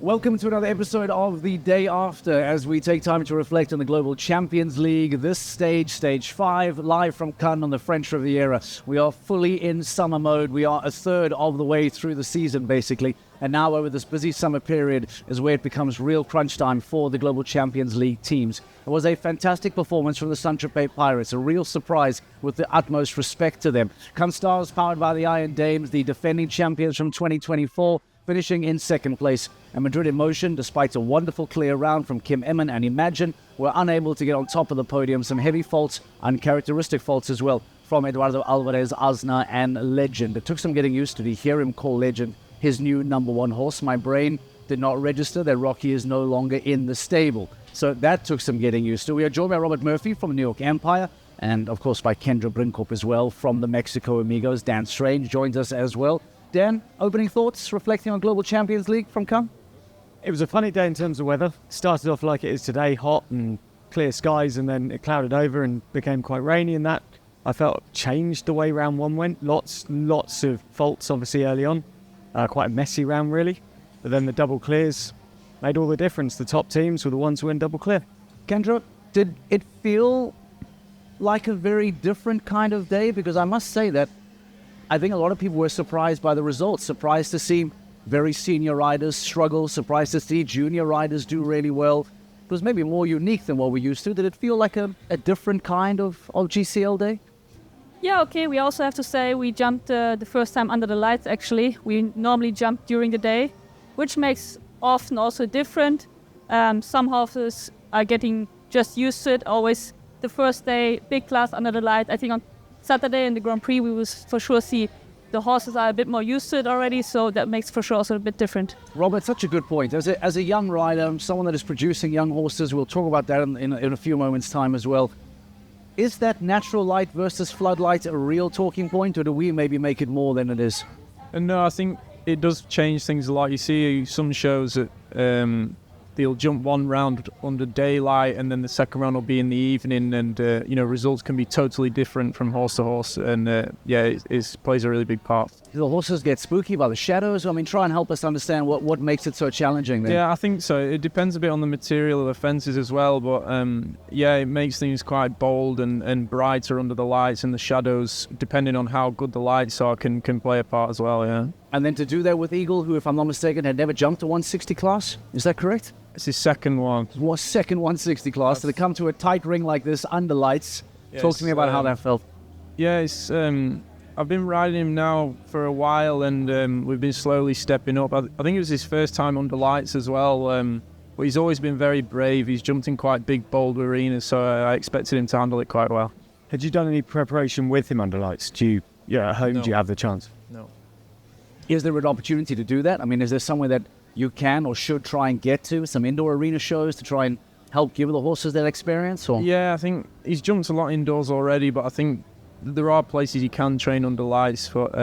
Welcome to another episode of The Day After, as we take time to reflect on the Global Champions League. This stage 5, live from Cannes on the French Riviera. We are fully in summer mode. We are a third of the way through the season, basically. And now over this busy summer period is where it becomes real crunch time for the Global Champions League teams. It was a fantastic performance from the Saint-Tropez Pirates, a real surprise with the utmost respect to them. Cannes Stars, powered by the Iron Dames, the defending champions from 2024, finishing in second place. And Madrid Emotion, despite a wonderful clear round from Kim Emmen and Imagine, were unable to get on top of the podium. Some heavy faults, uncharacteristic faults as well, from Eduardo Alvarez, Aznar and Legend. It took some getting used to hear him call Legend his new number one horse. My brain did not register that Rocky is no longer in the stable. So that took some getting used to. We are joined by Robert Murphy from New York Empire, and of course by Kendra Brinkhorst as well from the Mexico Amigos. Dan Strange joins us as well. Dan, opening thoughts, reflecting on Global Champions League from Cannes? It was a funny day in terms of weather. Started off like it is today, hot and clear skies, and then it clouded over and became quite rainy, and that I felt changed the way round one went. Lots of faults obviously early on. Quite a messy round really. But then the double clears made all the difference. The top teams were the ones who went double clear. Kendra, did it feel like a very different kind of day? Because I must say that I think a lot of people were surprised by the results, surprised to see very senior riders struggle, surprised to see junior riders do really well. It was maybe more unique than what we're used to. Did it feel like a different kind of GCL day? Yeah, okay. We also have to say we jumped the first time under the lights, actually. We normally jump during the day, which makes often also different. Some horses are getting just used to it. Always the first day, big class under the light. I think on Saturday in the Grand Prix, we will for sure see the horses are a bit more used to it already, so that makes for sure also a bit different. Robert, such a good point. As a young rider, someone that is producing young horses, we'll talk about that in a few moments' time as well. Is that natural light versus floodlight a real talking point, or do we maybe make it more than it is? No, I think it does change things a lot. You see some shows that they'll jump one round under daylight and then the second round will be in the evening, and results can be totally different from horse to horse, and it plays a really big part. Do the horses get spooky by the shadows? I mean, try and help us understand what makes it so challenging then. Yeah, I think so. It depends a bit on the material of the fences as well, but it makes things quite bold and brighter under the lights, and the shadows, depending on how good the lights are, can play a part as well, yeah. And then to do that with Eagle, who, if I'm not mistaken, had never jumped a 160 class, is that correct? It's his second one. Was second 160 class. To come to a tight ring like this under lights. Yes, Talk to me about how that felt. Yeah, it's I've been riding him now for a while, and we've been slowly stepping up. I think it was his first time under lights as well, but he's always been very brave. He's jumped in quite big, bold arenas, so I expected him to handle it quite well. Had you done any preparation with him under lights? At home, No. Do you have the chance? No. Is there an opportunity to do that? I mean, is there somewhere that you can or should try and get to, some indoor arena shows to try and help give the horses that experience? Or? Yeah, I think he's jumped a lot indoors already, but I think there are places he can train under lights. But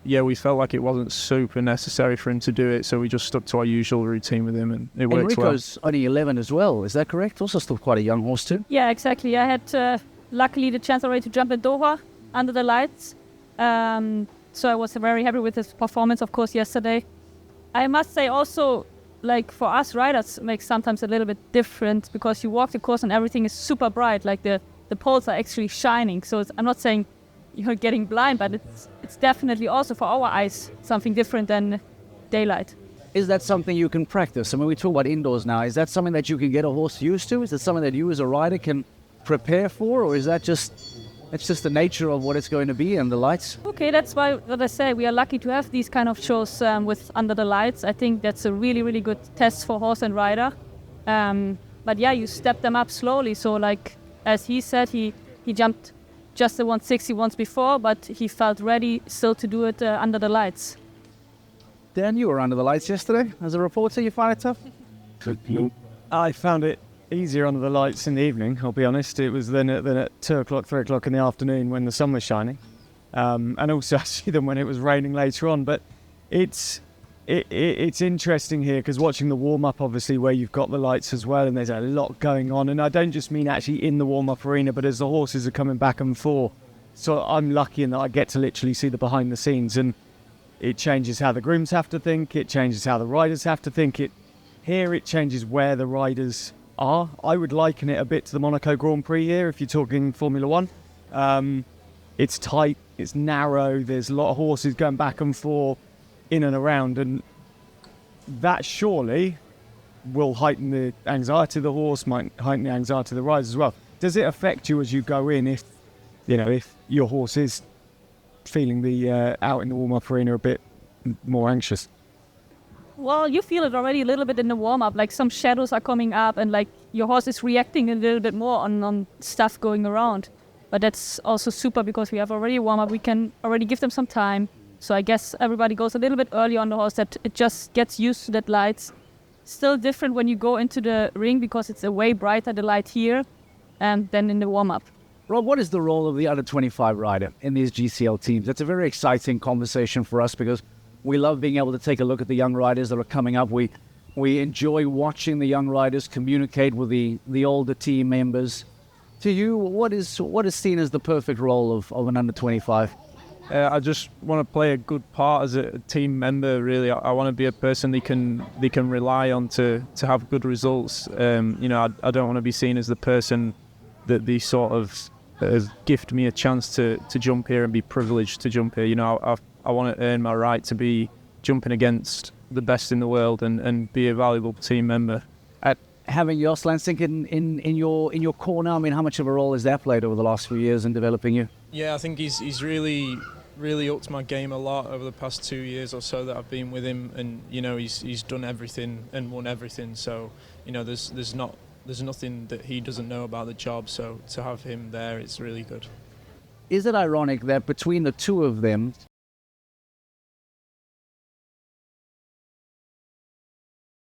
we felt like it wasn't super necessary for him to do it, so we just stuck to our usual routine with him, and it worked well. Enrico's only 11 as well, is that correct? Also still quite a young horse too. Yeah, exactly. I had luckily the chance already to jump in Doha under the lights. So I was very happy with his performance, of course, yesterday. I must say also, like for us riders, it makes sometimes a little bit different because you walk the course and everything is super bright, like the poles are actually shining. So I'm not saying you're getting blind, but it's definitely also for our eyes something different than daylight. Is that something you can practice? I mean, we talk about indoors now. Is that something that you can get a horse used to? Is it something that you as a rider can prepare for, or is that just the nature of what it's going to be and the lights? Okay, that's why what I say, we are lucky to have these kind of shows with under the lights. I think that's a really, really good test for horse and rider. But yeah, you step them up slowly. So like, as he said, he jumped just the 160 once before, but he felt ready still to do it under the lights. Dan, you were under the lights yesterday. As a reporter, you find it tough? I found it easier under the lights in the evening, I'll be honest. It was then at 2 o'clock, 3 o'clock in the afternoon when the sun was shining. And also actually then when it was raining later on. But it's interesting here because watching the warm-up, obviously, where you've got the lights as well, and there's a lot going on. And I don't just mean actually in the warm-up arena, but as the horses are coming back and forth. So I'm lucky in that I get to literally see the behind the scenes, and it changes how the grooms have to think, it changes how the riders have to think. Here it changes where the riders are. I would liken it a bit to the Monaco Grand Prix here if you're talking Formula One. It's tight, it's narrow, there's a lot of horses going back and forth, in and around, and that surely will heighten the anxiety of the horse, might heighten the anxiety of the riders as well. Does it affect you as you go in if your horse is feeling the out in the warm-up arena a bit more anxious? Well, you feel it already a little bit in the warm-up, like some shadows are coming up and like your horse is reacting a little bit more on stuff going around. But that's also super because we have already a warm-up, we can already give them some time. So I guess everybody goes a little bit early on the horse, that it just gets used to that light. Still different when you go into the ring because it's a way brighter, the light here, than in the warm-up. Rob, what is the role of the under 25 rider in these GCL teams? That's a very exciting conversation for us because we love being able to take a look at the young riders that are coming up. We enjoy watching the young riders communicate with the older team members. To you, what is seen as the perfect role of an under 25? I just want to play a good part as a team member. Really, I want to be a person they can rely on to have good results. I don't want to be seen as the person that they sort of gift me a chance to jump here and be privileged to jump here. I want to earn my right to be jumping against the best in the world and be a valuable team member. Having Jos Lansing in your corner, I mean, how much of a role has that played over the last few years in developing you? Yeah, I think he's really upped my game a lot over the past 2 years or so that I've been with him, and he's done everything and won everything. So there's nothing that he doesn't know about the job. So to have him there, it's really good. Is it ironic that between the two of them,